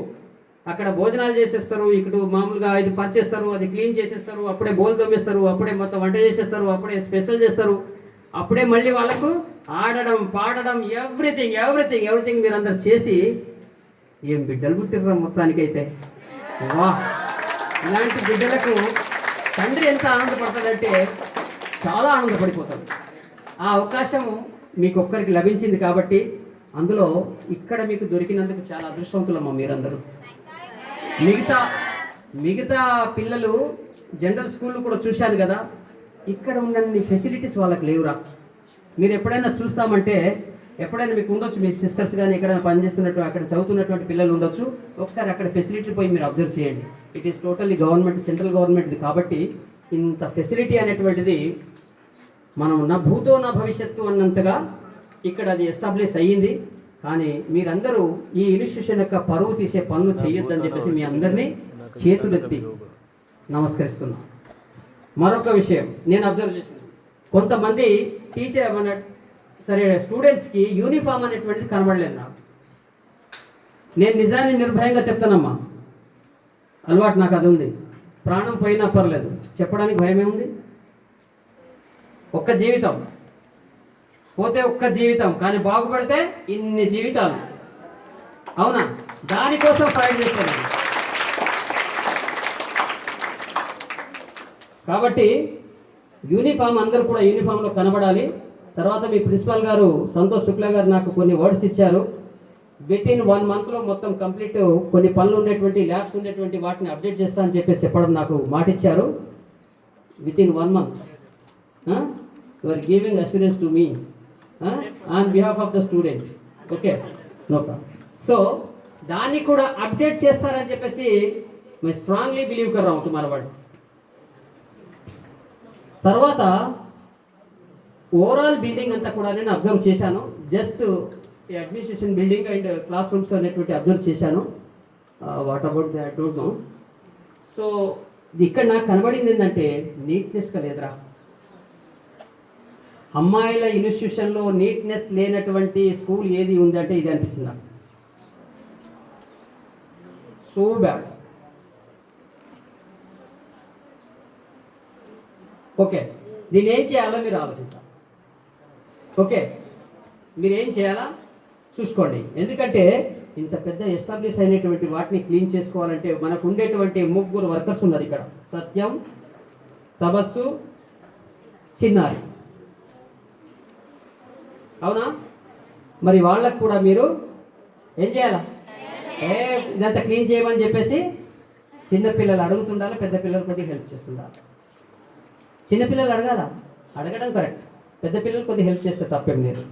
అక్కడ భోజనాలు చేసేస్తారు, ఇక్కడ మామూలుగా ఇది పరిచేస్తారు, అది క్లీన్ చేసేస్తారు, అప్పుడే బోల్ తోమేస్తారు, అప్పుడే మొత్తం వంట చేసేస్తారు, అప్పుడే స్పెషల్ చేస్తారు, అప్పుడే మళ్ళీ వాళ్ళకు ఆడడం, పాడడం, ఎవ్రీథింగ్ మీరు అందరు చేసి ఏం బిడ్డలు పుట్టిర్రా మొత్తానికైతే. వా, ఇలాంటి బిడ్డలకు తండ్రి ఎంత ఆనందపడతాడంటే చాలా ఆనందపడిపోతాడు. ఆ అవకాశం మీకు ఒక్కరికి లభించింది కాబట్టి అందులో ఇక్కడ మీకు దొరికినందుకు చాలా అదృష్టవంతులమ్మా మీరందరూ. మిగతా పిల్లలు జనరల్ స్కూళ్ళు కూడా చూశాను కదా, ఇక్కడ ఉన్నన్ని ఫెసిలిటీస్ వాళ్ళకి లేవురా. మీరు ఎప్పుడైనా చూస్తామంటే, ఎప్పుడైనా మీకు ఉండొచ్చు, మీ సిస్టర్స్ కానీ ఎక్కడైనా పనిచేస్తున్నట్టు అక్కడ చదువుతున్నటువంటి పిల్లలు ఉండొచ్చు. ఒకసారి అక్కడ ఫెసిలిటీ పోయి మీరు అబ్జర్వ్ చేయండి. It is totally government, central గవర్నమెంట్ది కాబట్టి ఇంత ఫెసిలిటీ అనేటువంటిది మనం నా భూతో నా భవిష్యత్తు అన్నంతగా ఇక్కడ అది ఎస్టాబ్లిష్ అయ్యింది. కానీ మీరందరూ ఈ ఇన్స్టిట్యూషన్ యొక్క పరువు తీసే పనులు చేయొద్దని చెప్పేసి మీ అందరినీ చేతులెత్తి నమస్కరిస్తున్నా. మరొక విషయం నేను అబ్జర్వ్ చేశాను, కొంతమంది టీచర్ సరే స్టూడెంట్స్కి యూనిఫామ్ అనేటువంటిది కనబడలేదు నాకు. నేను నిజాన్ని నిర్భయంగా చెప్తానమ్మా, అలవాటు నాకు అది ఉంది. ప్రాణం పోయినా పర్లేదు, చెప్పడానికి భయమే ఉంది. ఒక్క జీవితం పోతే ఒక్క జీవితం, కానీ బాగుపడితే ఇన్ని జీవితాలు, అవునా? దానికోసం ఫైట్ చేస్తున్నాను. కాబట్టి యూనిఫామ్ అందరూ కూడా యూనిఫామ్లో కనబడాలి. తర్వాత మీ ప్రిన్సిపాల్ గారు సంతోష్ శుక్లా గారు నాకు కొన్ని వర్డ్స్ ఇచ్చారు. వితిన్ 1 మంత్లో మొత్తం కంప్లీట్ కొన్ని పనులు ఉండేటువంటి ల్యాబ్స్ ఉండేటువంటి వాటిని అప్డేట్ చేస్తా అని చెప్పేసి చెప్పడం నాకు మాట ఇచ్చారు. Within 1 month you are giving assurance to me on behalf of the student. Okay, no problem. So దాన్ని కూడా అప్డేట్ చేస్తారని చెప్పేసి मैं స్ట్రాంగ్లీ బిలీవ్ कर रहा हूँ तुम्हारा वर्ड. తర్వాత ఓవరాల్ బిల్డింగ్ అంతా కూడా నేను అబ్జర్వ్ చేశాను. జస్ట్ ఈ administration building and class rooms అనేటువంటి అబ్జర్వ్ చేశాను. What about the I don't know. So ఇక్కడ నాకు కనబడింది ఏంటంటే నీట్నెస్గా లేదురా. అమ్మాయిల ఇన్స్టిట్యూషన్లో నీట్నెస్ లేనటువంటి స్కూల్ ఏది ఉందంటే ఇది అనిపించింది నాకు. So bad. ఓకే, దీన్ని ఏం చేయాలో మీరు ఆలోచించాలి. ఓకే, మీరు ఏం చేయాలా చూసుకోండి. ఎందుకంటే ఇంత పెద్ద ఎస్టాబ్లిష్ అయినటువంటి వాటిని క్లీన్ చేసుకోవాలంటే మనకు ఉండేటువంటి 3 వర్కర్స్ ఉన్నారు ఇక్కడ, సత్యం, తపస్సు, చిన్నారి, అవునా? మరి వాళ్ళకు కూడా మీరు ఏం చేయాలా? ఇదంతా క్లీన్ చేయమని చెప్పేసి చిన్నపిల్లలు అడుగుతుండాలి, పెద్ద పిల్లలు కొద్దిగా హెల్ప్ చేస్తుండాలి. చిన్నపిల్లలు అడగాల, అడగడం కరెక్ట్, పెద్ద పిల్లలు కొద్దిగా హెల్ప్ చేస్తే తప్పేం లేదు.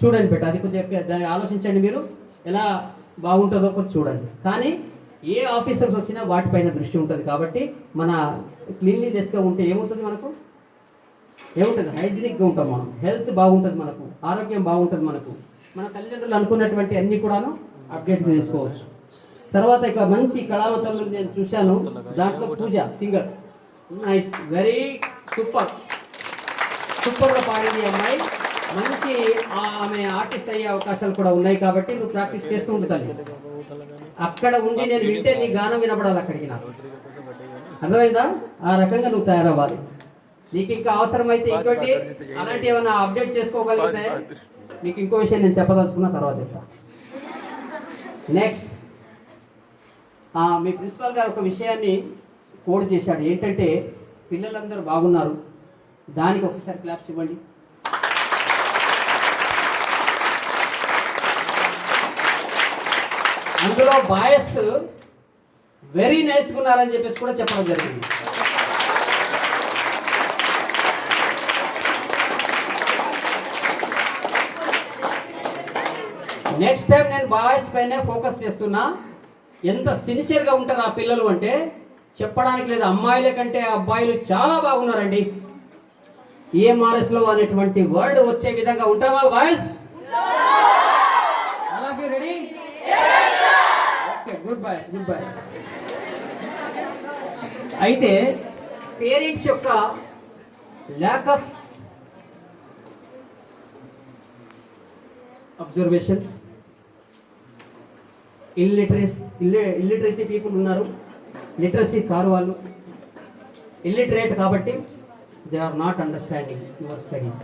చూడండి బెట, అది కొద్దిగా దాన్ని ఆలోచించండి మీరు, ఎలా బాగుంటుందో కొంచెం చూడండి. కానీ ఏ ఆఫీసర్స్ వచ్చినా వాటిపైన దృష్టి ఉంటుంది. కాబట్టి మన క్లీన్లీనెస్గా ఉంటే ఏమవుతుంది, మనకు ఏముంటుంది, హైజీనిక్గా ఉంటాం మనం, హెల్త్ బాగుంటుంది, మనకు ఆరోగ్యం బాగుంటుంది, మనకు మన తల్లిదండ్రులు అనుకున్నటువంటి అన్నీ కూడాను అప్డేట్ చేసుకోవచ్చు. తర్వాత ఇక మంచి కళావతంలో నేను చూశాను, దాంట్లో పూజ సింగర్, నైస్, వెరీ సూపర్, సూపర్గా పాడింది అమ్మాయి. మంచి ఆమె ఆర్టిస్ట్ అయ్యే అవకాశాలు కూడా ఉన్నాయి. కాబట్టి నువ్వు ప్రాక్టీస్ చేస్తూ ఉండాలి. అక్కడ ఉండి నేను వింటే నీ గానం వినపడాలి అక్కడికి, నాకు అర్థమైందా? ఆ రకంగా నువ్వు తయారవ్వాలి. నీకు ఇంకా అవసరమైతే ఇంకోటి అలాంటి ఏమైనా అప్డేట్ చేసుకోగలిగితే నీకు ఇంకో విషయం నేను చెప్పదలుచుకున్న తర్వాత చెప్తా. నెక్స్ట్, మీ ప్రిన్సిపాల్ గారు ఒక విషయాన్ని కోడ్ చేశాడు. ఏంటంటే పిల్లలందరూ బాగున్నారు, దానికి ఒకసారి క్లాప్స్ ఇవ్వండి. అందులో బాయ్స్ వెరీ నైస్గా ఉన్నారని చెప్పేసి కూడా చెప్పడం జరిగింది. నెక్స్ట్ టైం నేను బాయ్స్ పైనే ఫోకస్ చేస్తున్నా. ఎంత సిన్సియర్గా ఉంటారు ఆ పిల్లలు అంటే చెప్పడానికి లేదు. అమ్మాయిల కంటే అబ్బాయిలు చాలా బాగున్నారండి. ఈఎంఆర్ఎస్లో అనేటువంటి వర్డ్ వచ్చే విధంగా ఉంటామా boys? Ready? Okay, good bye, good bye. అయితే పేరెంట్స్ యొక్క lack of observations, illiteracy people ఉన్నారు, లిటరసీ కారు వాళ్ళు, ఇల్లిటరేట్. కాబట్టి they are not understanding your studies,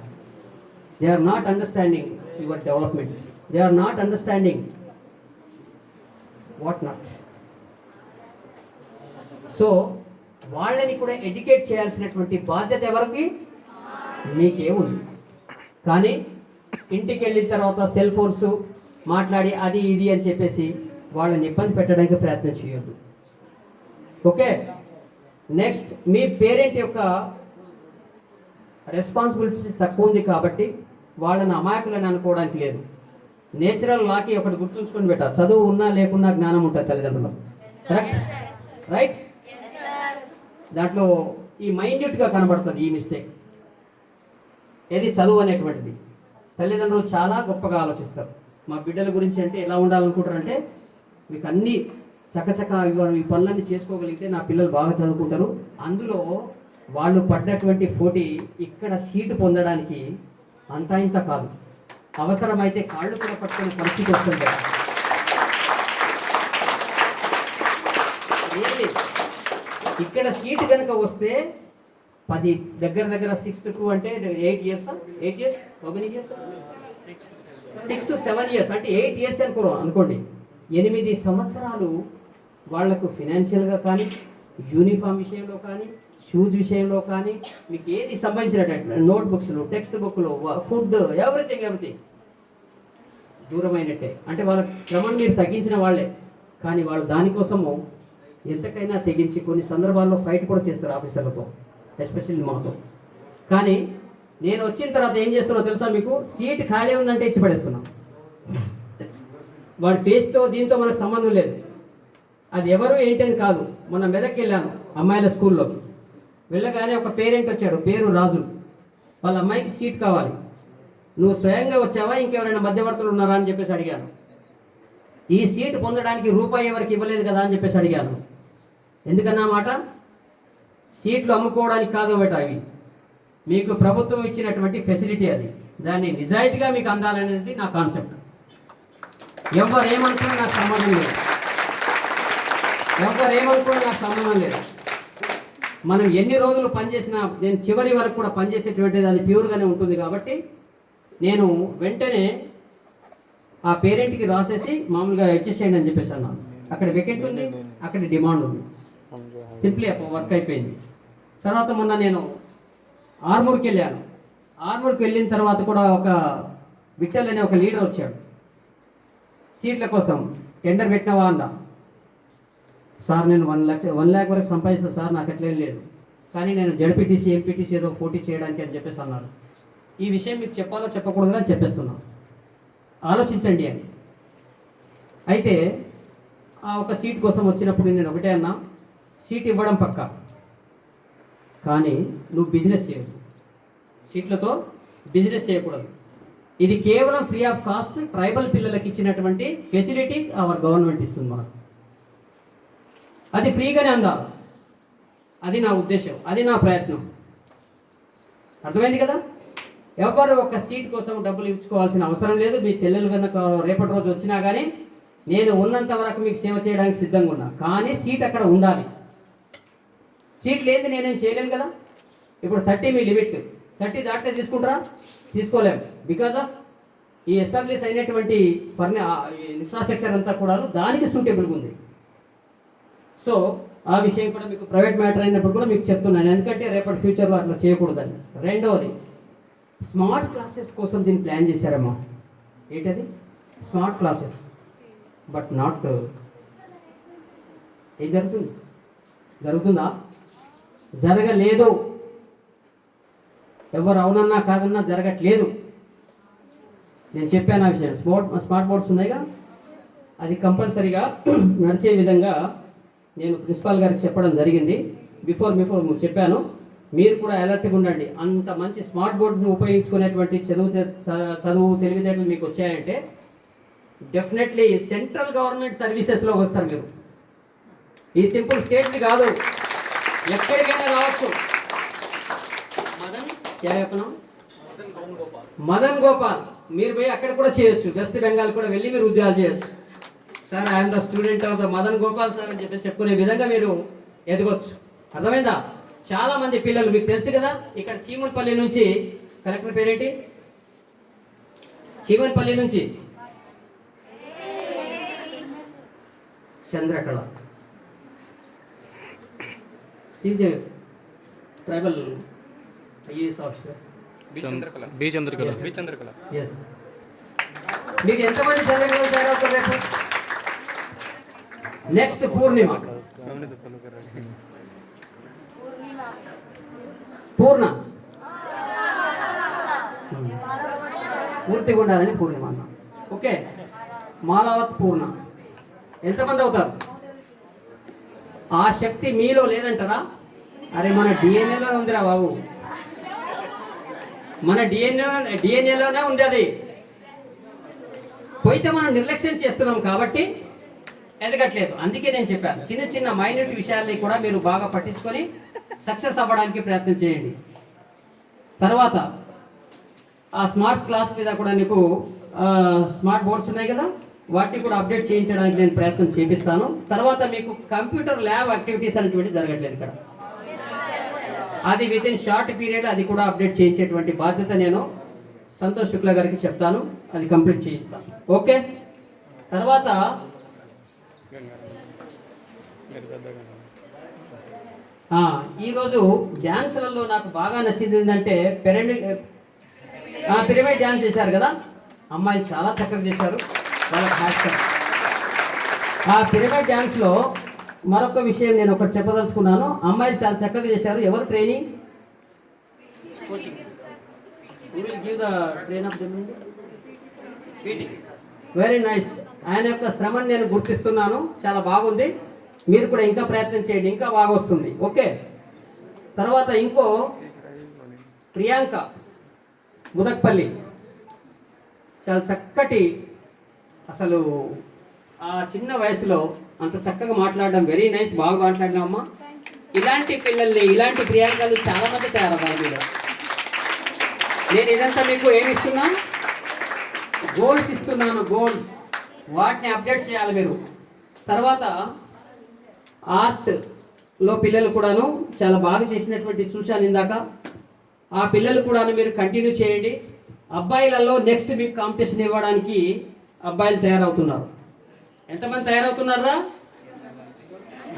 they are not understanding your development, they are not understanding what not. So వాళ్ళని కూడా educate చేయాల్సినటువంటి బాధ్యత ఎవరికి? మీకే ఉంది. కానీ ఇంటికి వెళ్ళిన తర్వాత సెల్ ఫోన్స్ మాట్లాడి అది ఇది అని చెప్పేసి వాళ్ళని ఇబ్బంది పెట్టడానికి ప్రయత్నం చేయొద్దు. ఓకే. నెక్స్ట్, మీ పేరెంట్ యొక్క రెస్పాన్సిబిలిటీస్ తక్కువ ఉంది కాబట్టి వాళ్ళని అమాయకులని అనుకోవడానికి లేదు. నేచురల్ లాకి ఒకటి గుర్తుంచుకొని పెట్టాలి, చదువు ఉన్నా లేకున్నా జ్ఞానం ఉంటుంది తల్లిదండ్రులు. కరెక్ట్? రైట్? దాంట్లో ఈ మైన్యూట్గా కనబడుతుంది ఈ మిస్టేక్, ఏది చదువు అనేటువంటిది. తల్లిదండ్రులు చాలా గొప్పగా ఆలోచిస్తారు. మా బిడ్డల గురించి అంటే ఎలా ఉండాలనుకుంటారంటే, మీకు అన్నీ చకచక ఈ పనులన్నీ చేసుకోగలిగితే నా పిల్లలు బాగా చదువుకుంటారు. అందులో వాళ్ళు పడ్డటువంటి పోటీ ఇక్కడ సీటు పొందడానికి అంతా ఇంత కాదు, అవసరమైతే కాళ్ళు కూడా పట్టుకునే పరిస్థితి వస్తుంది. ఇక్కడ సీటు కనుక వస్తే 10 దగ్గర 6 to అంటే 8 years, 8 years, 6 to 7 years అంటే 8 years అనుకోండి. 8 సంవత్సరాలు వాళ్లకు ఫినాన్షియల్గా కానీ, యూనిఫామ్ విషయంలో కానీ, షూస్ విషయంలో కానీ, మీకు ఏది సంబంధించినటువంటి నోట్బుక్స్లు, టెక్స్ట్ బుక్లు, ఫుడ్, ఎవ్రీథింగ్ దూరమైనట్టే. అంటే వాళ్ళ శ్రమను మీరు తగ్గించిన వాళ్ళే, కానీ వాళ్ళు దానికోసము ఎంతకైనా తెగించి కొన్ని సందర్భాల్లో ఫైట్ కూడా చేస్తారు ఆఫీసర్లతో, ఎస్పెషల్లీ మాతో. కానీ నేను వచ్చిన తర్వాత ఏం చేస్తున్నా తెలుసా మీకు? సీట్ ఖాళీ ఉందంటే ఇచ్చి పడేస్తున్నాం. వాడి ఫేస్తో దీంతో మనకు సంబంధం లేదు. అది ఎవరు ఏంటని కాదు. మొన్న మెదక్కి వెళ్ళాను అమ్మాయిల స్కూల్లోకి. వెళ్ళగానే ఒక పేరెంట్ వచ్చాడు, పేరు రాజు. వాళ్ళ అమ్మాయికి సీట్ కావాలి. నువ్వు స్వయంగా వచ్చావా, ఇంకెవరైనా మధ్యవర్తులు ఉన్నారా అని చెప్పేసి అడిగాను. ఈ సీటు పొందడానికి రూపాయి ఎవరికి ఇవ్వలేదు కదా అని చెప్పేసి అడిగాను. ఎందుకన్నా మాట? సీట్లు అమ్ముకోవడానికి కాదు బేట, అవి మీకు ప్రభుత్వం ఇచ్చినటువంటి ఫెసిలిటీ. అది దాన్ని నిజాయితీగా మీకు అందాలనేది నా కాన్సెప్ట్. ఎవరు ఏమనుకున్నా నాకు సంబంధం లేదు, ఎవరు ఏమనుకున్నా నాకు సంబంధం లేదు. మనం ఎన్ని రోజులు పనిచేసినా, నేను చివరి వరకు కూడా పనిచేసేటువంటిది అది ప్యూర్గానే ఉంటుంది. కాబట్టి నేను వెంటనే ఆ పేరెంట్కి రాసేసి మామూలుగా ఇచ్చేసేయండి అని చెప్పేసి అన్నాను. అక్కడ వేకెంట్ ఉంది, అక్కడ డిమాండ్ ఉంది, సింప్లీ వర్క్ అయిపోయింది. తర్వాత మొన్న నేను ఆర్మూర్కి వెళ్ళాను. ఆర్మూర్కి వెళ్ళిన తర్వాత కూడా ఒక విఠల్ అనే ఒక లీడర్ వచ్చాడు. సీట్ల కోసం టెండర్ పెట్టినవా అన్నా. సార్ నేను 1 lakh వరకు సంపాదిస్తాను సార్, నాకు ఎట్లేం లేదు, కానీ నేను జడ్పీటీసీ, ఎంపీటీసీ ఏదో పోటీ చేయడానికి అని చెప్పేసి అన్నారు. ఈ విషయం మీకు చెప్పాలో చెప్పకూడదు అని చెప్పేస్తున్నా, ఆలోచించండి అని. అయితే ఆ ఒక సీట్ కోసం వచ్చినప్పుడు నేను ఒకటే అన్నా, సీట్ ఇవ్వడం పక్క, కానీ నువ్వు బిజినెస్ చేయదు, సీట్లతో బిజినెస్ చేయకూడదు. ఇది కేవలం ఫ్రీ ఆఫ్ కాస్ట్ ట్రైబల్ పిల్లలకి ఇచ్చినటువంటి ఫెసిలిటీ అవర్ గవర్నమెంట్ ఇస్తుంది మనకు. అది ఫ్రీగానే అందాలి, అది నా ఉద్దేశం, అది నా ప్రయత్నం. అర్థమైంది కదా? ఎవరు ఒక సీట్ కోసం డబ్బులు ఇచ్చుకోవాల్సిన అవసరం లేదు. మీ చెల్లెలు కనుక రేపటి రోజు వచ్చినా కానీ నేను ఉన్నంత వరకు మీకు సేవ చేయడానికి సిద్ధంగా ఉన్నా, కానీ సీట్ అక్కడ ఉండాలి. సీట్ లేదు నేనేం చేయలేను కదా. ఇప్పుడు 30 మీ లిమిట్, 30 దాటితే తీసుకుంటారా? తీసుకోలేము. బికాజ్ ఆఫ్ ఈ ఎస్టాబ్లిష్ అయినటువంటి ఇన్ఫ్రాస్ట్రక్చర్ అంతా కూడా దానికి సూటబుల్గా ఉంది. సో ఆ విషయం కూడా మీకు ప్రైవేట్ మ్యాటర్ అయినప్పుడు కూడా మీకు చెప్తున్నాను, ఎందుకంటే రేపటి ఫ్యూచర్లో అట్లా చేయకూడదని. రెండవది, స్మార్ట్ క్లాసెస్ కోసం దీన్ని ప్లాన్ చేశారమ్మా. ఏంటది? Smart classes. బట్ నాట్ ఏం జరుగుతుంది? జరుగుతుందా? జరగలేదు. ఎవరు అవునన్నా కాదన్నా జరగట్లేదు. నేను చెప్పాను ఆ విషయం. స్మార్ట్ బోర్డ్స్ ఉన్నాయిగా, అది కంపల్సరీగా నడిచే విధంగా నేను ప్రిన్సిపాల్ గారికి చెప్పడం జరిగింది. బిఫోర్ చెప్పాను, మీరు కూడా అలర్ట్గా ఉండండి. అంత మంచి స్మార్ట్ బోర్డును ఉపయోగించుకునేటువంటి చదువు తెలివితేటలు మీకు వచ్చాయంటే డెఫినెట్లీ సెంట్రల్ గవర్నమెంట్ సర్వీసెస్లో వస్తారు మీరు. ఈ సింపుల్ స్టేట్ది కాదు, ఎక్కడికైనా రావచ్చు. మదన్ గోపాల్ మీరు పోయి అక్కడ కూడా చేయొచ్చు. వెస్ట్ బెంగాల్ కూడా వెళ్ళి మీరు ఉద్యోగాలు చేయొచ్చు. Sir I'm the student of the Madan Gopal sir అని చెప్పేసి చెప్పుకునే విధంగా మీరు ఎదగొచ్చు. అర్థమైందా? చాలా మంది పిల్లలు మీకు తెలుసు కదా, ఇక్కడ చీమన్పల్లి నుంచి కలెక్టర్ పేరేంటి? చీమన్పల్లి నుంచి Chandrakala, is a tribal IAS officer. B Chandrakala. Yes. మీకు ఎంతమంది చంద్రకళ తయారవుతారు రేపు? నెక్స్ట్ పూర్ణ పూర్తిగా ఉండాలని పూర్ణిమ అన్న. ఓకే, మాలావత్ పూర్ణ. ఎంతమంది అవుతారు? ఆ శక్తి మీలో లేదంటారా? అరే మన డిఎన్ఏలో ఉందిరా బాబు, మన డిఎన్ఏలోనే ఉంది. అది పోయితే మనం నిర్లక్ష్యం చేస్తున్నాం కాబట్టి ఎదగట్లేదు. అందుకే నేను చెప్పాను, చిన్న చిన్న మైన్యూట్ విషయాల్ని కూడా మీరు బాగా పట్టించుకొని సక్సెస్ అవ్వడానికి ప్రయత్నం చేయండి. తర్వాత ఆ స్మార్ట్ క్లాస్ మీద కూడా నీకు స్మార్ట్ బోర్డ్స్ ఉన్నాయి కదా, వాటిని కూడా అప్డేట్ చేయించడానికి నేను ప్రయత్నం చేపిస్తాను. తర్వాత మీకు కంప్యూటర్ ల్యాబ్ యాక్టివిటీస్ అనేటువంటి జరగట్లేదు ఇక్కడ, అది విత్ ఇన్ షార్ట్ పీరియడ్ అది కూడా అప్డేట్ చేయించేటువంటి బాధ్యత నేను సంతోష్ శుక్లా గారికి చెప్తాను, అది కంప్లీట్ చేయిస్తాను. ఓకే. తర్వాత ఈరోజు డ్యాన్స్లలో నాకు బాగా నచ్చింది ఏంటంటే పిరమిడ్ డ్యాన్స్ చేశారు కదా, అమ్మాయిలు చాలా చక్కగా చేశారు, వాళ్ళకి హ్యాట్స్. ఆ పిరమిడ్ డ్యాన్స్లో మరొక విషయం నేను ఒకటి చెప్పదలుచుకున్నాను. అమ్మాయిలు చాలా చక్కగా చేశారు. ఎవరు ట్రైనింగ్? కోచింగ్. Very nice. ఆయన యొక్క శ్రమను నేను గుర్తిస్తున్నాను, చాలా బాగుంది. మీరు కూడా ఇంకా ప్రయత్నం చేయండి, ఇంకా బాగా వస్తుంది. ఓకే. తర్వాత ఇంకో ప్రియాంక ముదక్పల్లి, చాలా చక్కటి, అసలు ఆ చిన్న వయసులో అంత చక్కగా మాట్లాడడం వెరీ నైస్, బాగా మాట్లాడినామమ్మా. ఇలాంటి పిల్లల్ని, ఇలాంటి ప్రియాంకలు చాలా మంది తయారవ్వాలి మీరు. నేను ఇదంతా మీకు ఏమి ఇస్తున్నా? గోల్స్ ఇస్తున్నాను, గోల్స్. వాటిని అప్డేట్ చేయాలి మీరు. తర్వాత ఆర్ట్లో పిల్లలు కూడాను చాలా బాగా చేసినటువంటి చూశాను ఇందాక. ఆ పిల్లలు కూడాను మీరు కంటిన్యూ చేయండి. అబ్బాయిలలో నెక్స్ట్ మీకు కాంపిటీషన్ ఇవ్వడానికి అబ్బాయిలు తయారవుతున్నారు. ఎంతమంది తయారవుతున్నారా?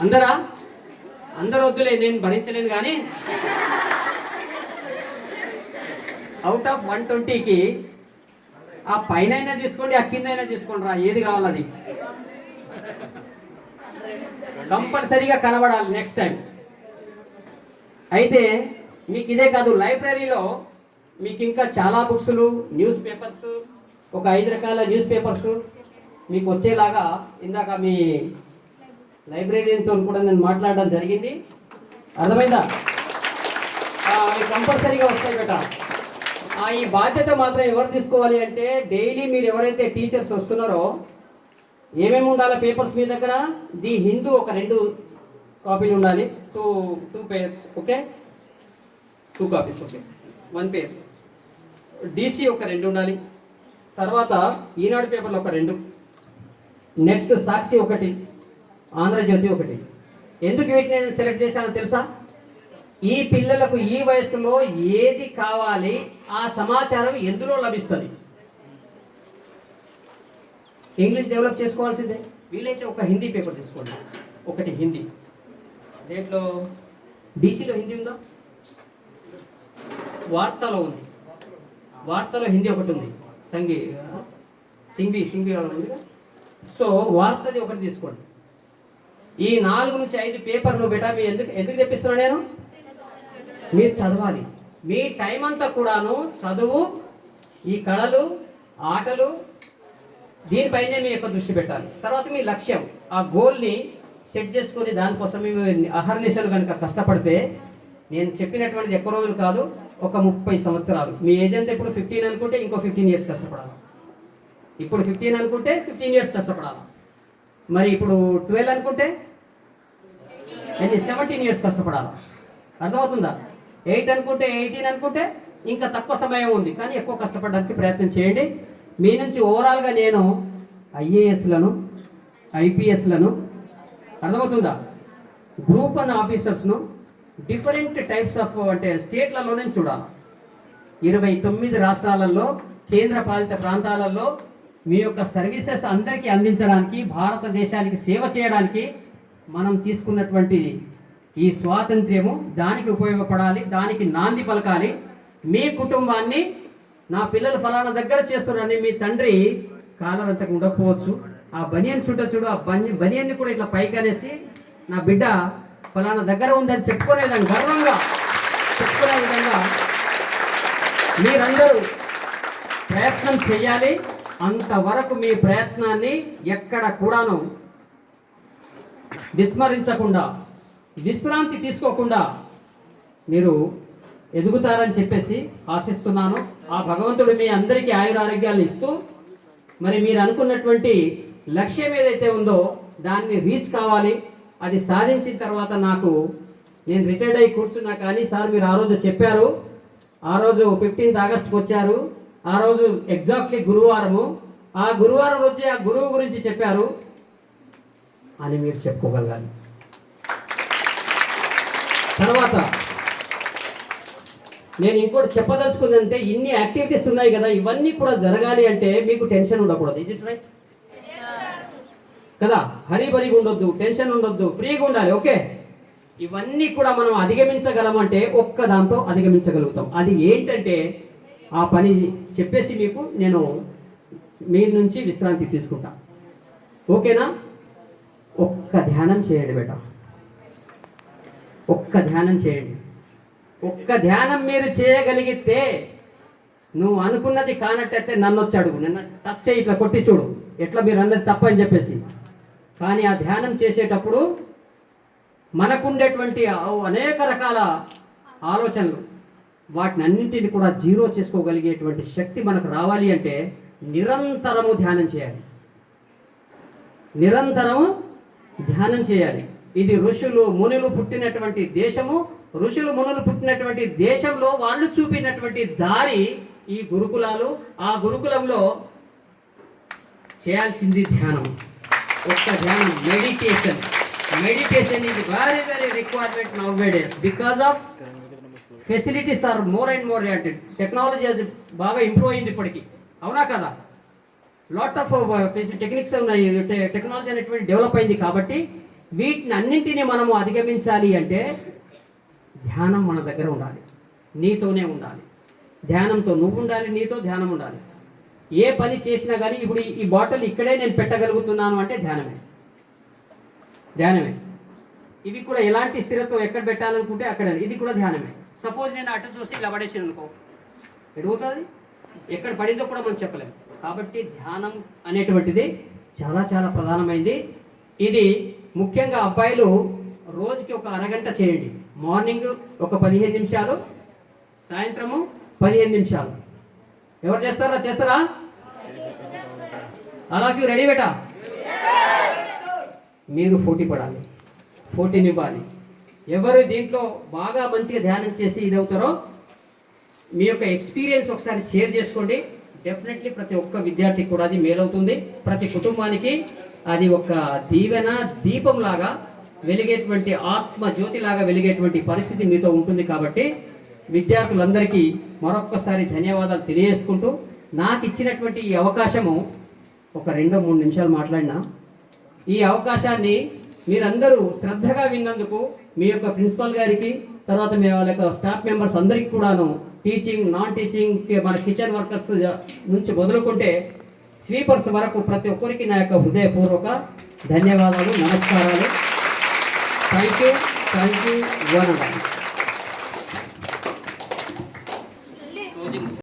అందరా? అందరూ వద్దులే, నేను భరించలేను. కానీ అవుట్ ఆఫ్ 120కి ఆ పైన అయినా తీసుకోండి, ఆ కింద అయినా తీసుకోండి రా, ఏది కావాలి అది కంపల్సరీగా కనబడాలి నెక్స్ట్ టైం. అయితే మీకు ఇదే కాదు, లైబ్రరీలో మీకు ఇంకా చాలా బుక్స్లు, న్యూస్ పేపర్స్, ఒక 5 రకాల న్యూస్ పేపర్స్ మీకు వచ్చేలాగా ఇందాక మీ లైబ్రరీతో కూడా నేను మాట్లాడడం జరిగింది. అర్థమైందా? అవి కంపల్సరీగా వస్తాయి బేట. ఈ బాధ్యత మాత్రం ఎవరు తీసుకోవాలి అంటే, డైలీ మీరు ఎవరైతే టీచర్స్ వస్తున్నారో ఏమేమి ఉండాలి పేపర్స్ మీ దగ్గర? ది హిందూ ఒక 2 కాపీలు ఉండాలి, 2 పేర్స్, ఓకే, 2 కాపీస్, ఓకే, 1 పేర్. డీసీ ఒక 2 ఉండాలి. తర్వాత ఈనాడు పేపర్లు ఒక 2, నెక్స్ట్ సాక్షి ఒకటి, ఆంధ్రజ్యోతి ఒకటి. ఎందుకు వీటిని నేను సెలెక్ట్ చేశానో తెలుసా? ఈ పిల్లలకు ఈ వయసులో ఏది కావాలి, ఆ సమాచారం ఎందులో లభిస్తుంది. ఇంగ్లీష్ డెవలప్ చేసుకోవాల్సిందే. వీలైతే ఒక హిందీ పేపర్ తీసుకోండి, ఒకటి హిందీ. దేంట్లో? డీసీలో హిందీ ఉందా? వార్తలో ఉంది, వార్తలో హిందీ ఒకటి ఉంది, సింఘి ఉంది. సో వార్తది ఒకటి తీసుకోండి. ఈ 4 నుంచి 5 పేపర్లు బేటా మీ ఎందుకు తెప్పిస్తున్నా నేను? మీరు చదవాలి. మీ టైం అంతా కూడాను చదువు, ఈ కళలు, ఆటలు, దీనిపైనే మీ యొక్క దృష్టి పెట్టాలి. తర్వాత మీ లక్ష్యం, ఆ గోల్ని సెట్ చేసుకొని దానికోసం మేము అహర్నిశలు కనుక కష్టపడితే, నేను చెప్పినటువంటిది ఎక్కువ రోజులు కాదు, ఒక 30 సంవత్సరాలు. మీ ఏజ్ అంతా ఇప్పుడు 15 అనుకుంటే ఇంకో 15 ఇయర్స్ కష్టపడాలి. ఇప్పుడు 15 అనుకుంటే 15 ఇయర్స్ కష్టపడాలి. మరి ఇప్పుడు 12 అనుకుంటే 17 ఇయర్స్ కష్టపడాలి. అర్థమవుతుందా? 8 అనుకుంటే 18 అనుకుంటే ఇంకా తక్కువ సమయం ఉంది, కానీ ఎక్కువ కష్టపడడానికి ప్రయత్నం చేయండి. మీ నుంచి ఓవరాల్గా నేను ఐఏఎస్లను, ఐపీఎస్లను, అర్థమవుతుందా, గ్రూప్ 1 ఆఫీసర్స్ను డిఫరెంట్ టైప్స్ ఆఫ్ అంటే స్టేట్లలోనే చూడాలి. 29 రాష్ట్రాలలో, కేంద్ర పాలిత ప్రాంతాలలో మీ యొక్క సర్వీసెస్ అందరికీ అందించడానికి, భారతదేశానికి సేవ చేయడానికి మనం తీసుకున్నటువంటి ఈ స్వాతంత్ర్యము దానికి ఉపయోగపడాలి, దానికి నాంది పలకాలి. మీ కుటుంబాన్ని, నా పిల్లలు ఫలానా దగ్గర చేస్తున్నారని మీ తండ్రి కాలర్ అంతకు ఉండకపోవచ్చు, ఆ బనియన్ చుట్ట చూడు, ఆ బనియన్ని కూడా ఇట్లా పైకి అనేసి నా బిడ్డ ఫలానా దగ్గర ఉందని చెప్పుకునేదాన్ని గర్వంగా చెప్పుకునే విధంగా మీరందరూ ప్రయత్నం చేయాలి. అంతవరకు మీ ప్రయత్నాన్ని ఎక్కడ కూడాను విస్మరించకుండా, విశ్రాంతి తీసుకోకుండా మీరు ఎదుగుతారని చెప్పేసి ఆశిస్తున్నాను. ఆ భగవంతుడు మీ అందరికీ ఆయురారోగ్యాలు ఇస్తూ, మరి మీరు అనుకున్నటువంటి లక్ష్యం ఏదైతే ఉందో దాన్ని రీచ్ కావాలి. అది సాధించిన తర్వాత నేను రిటైర్డ్ అయ్యి కూర్చున్నా, కానీ సార్ మీరు ఆ రోజు చెప్పారు, ఆ రోజు 15th ఆగస్టుకి వచ్చారు, ఆ రోజు ఎగ్జాక్ట్లీ గురువారము, ఆ గురువారం వచ్చి ఆ గురువు గురించి చెప్పారు అని మీరు చెప్పుకోగలగాలి. తర్వాత నేను ఇంకోటి చెప్పదలుచుకుందంటే, ఇన్ని యాక్టివిటీస్ ఉన్నాయి కదా, ఇవన్నీ కూడా జరగాలి అంటే మీకు టెన్షన్ ఉండకూడదు. ఇజ్ ఇట్ రైట్ కదా? హరిబరిగా ఉండొద్దు, టెన్షన్ ఉండొద్దు, ఫ్రీగా ఉండాలి. ఓకే, ఇవన్నీ కూడా మనం అధిగమించగలమంటే ఒక్క దాంతో అధిగమించగలుగుతాం. అది ఏంటంటే, ఆ పని చెప్పేసి మీకు నేను మీ నుంచి విశ్రాంతి తీసుకుంటా. ఓకేనా? ఒక్క ధ్యానం చేయండి బేట, ఒక్క ధ్యానం చేయండి. ఒక్క ధ్యానం మీరు చేయగలిగితే, నువ్వు అనుకున్నది కానట్టయితే నన్ను వచ్చి అడుగు, నిన్న టచ్ చేయి, ఇట్లా కొట్టి చూడు ఎట్లా మీరు అన్నది తప్పని చెప్పేసి. కానీ ఆ ధ్యానం చేసేటప్పుడు మనకుండేటువంటి అనేక రకాల ఆలోచనలు, వాటిని అన్నింటిని కూడా జీరో చేసుకోగలిగేటువంటి శక్తి మనకు రావాలి అంటే నిరంతరము ధ్యానం చేయాలి, నిరంతరము ధ్యానం చేయాలి. ఇది ఋషులు మునులు పుట్టినటువంటి దేశము. ఋషులు మునులు పుట్టినటువంటి దేశంలో వాళ్ళు చూపినటువంటి దారి ఈ గురుకులాలు. ఆ గురుకులంలో చేయాల్సింది ధ్యానం, ఒక్క ధ్యానం, meditation. Meditation is very very requirement nowadays because of facilities are more and more. అంటే టెక్నాలజీ అది బాగా ఇంప్రూవ్ అయింది ఇప్పటికి, అవునా కదా? లాట్ ఆఫ్ టెక్నిక్స్ ఉన్నాయి, టెక్నాలజీ అనేటువంటి డెవలప్ అయింది. కాబట్టి వీటిని అన్నింటినీ మనము అధిగమించాలి అంటే ధ్యానం మన దగ్గర ఉండాలి, నీతోనే ఉండాలి. ధ్యానంతో నువ్వు ఉండాలి, నీతో ధ్యానం ఉండాలి. ఏ పని చేసినా కానీ, ఇప్పుడు ఈ బాటిల్ ఇక్కడే నేను పెట్టగలుగుతున్నాను అంటే ధ్యానమే, ధ్యానమే. ఇవి కూడా ఎలాంటి స్థిరత్వం ఎక్కడ పెట్టాలనుకుంటే అక్కడ, ఇది కూడా ధ్యానమే. సపోజ్ నేను అటు చూసి ఇలా పడేసాను అనుకో, ఎడుగుతుంది, ఎక్కడ పడిందో కూడా మనం చెప్పలేము. కాబట్టి ధ్యానం అనేటువంటిది చాలా చాలా ప్రధానమైంది. ఇది ముఖ్యంగా అబ్బాయిలు రోజుకి ఒక అరగంట చేయండి. మార్నింగ్ ఒక 15 నిమిషాలు, సాయంత్రము 15 నిమిషాలు. ఎవరు చేస్తారా? అలాగే రెడీ బేటా? మీరు పోటీ పడాలి, పోటీనివ్వాలి. ఎవరు దీంట్లో బాగా మంచిగా ధ్యానం చేసి ఇదవుతారో మీ యొక్క ఎక్స్పీరియన్స్ ఒకసారి షేర్ చేసుకోండి. డెఫినెట్లీ ప్రతి ఒక్క విద్యార్థికి కూడా అది మేలవుతుంది. ప్రతి కుటుంబానికి అది ఒక దీవెన దీపంలాగా వెలిగేటువంటి ఆత్మ జ్యోతిలాగా వెలిగేటువంటి పరిస్థితి మీతో ఉంటుంది. కాబట్టి విద్యార్థులందరికీ మరొక్కసారి ధన్యవాదాలు తెలియజేసుకుంటూ, నాకు ఇచ్చినటువంటి ఈ అవకాశము ఒక 2-3 నిమిషాలు మాట్లాడినా, ఈ అవకాశాన్ని మీరందరూ శ్రద్ధగా విన్నందుకు మీ యొక్క ప్రిన్సిపల్ గారికి, తర్వాత మీ వాళ్ళ యొక్క స్టాఫ్ మెంబర్స్ అందరికీ కూడాను, టీచింగ్ నాన్ టీచింగ్ మన కిచెన్ వర్కర్స్ నుంచి మొదలుకుంటే స్వీపర్స్ వరకు ప్రతి ఒక్కరికి నా యొక్క హృదయపూర్వక ధన్యవాదాలు, నమస్కారాలు. Thank you. 1 and all.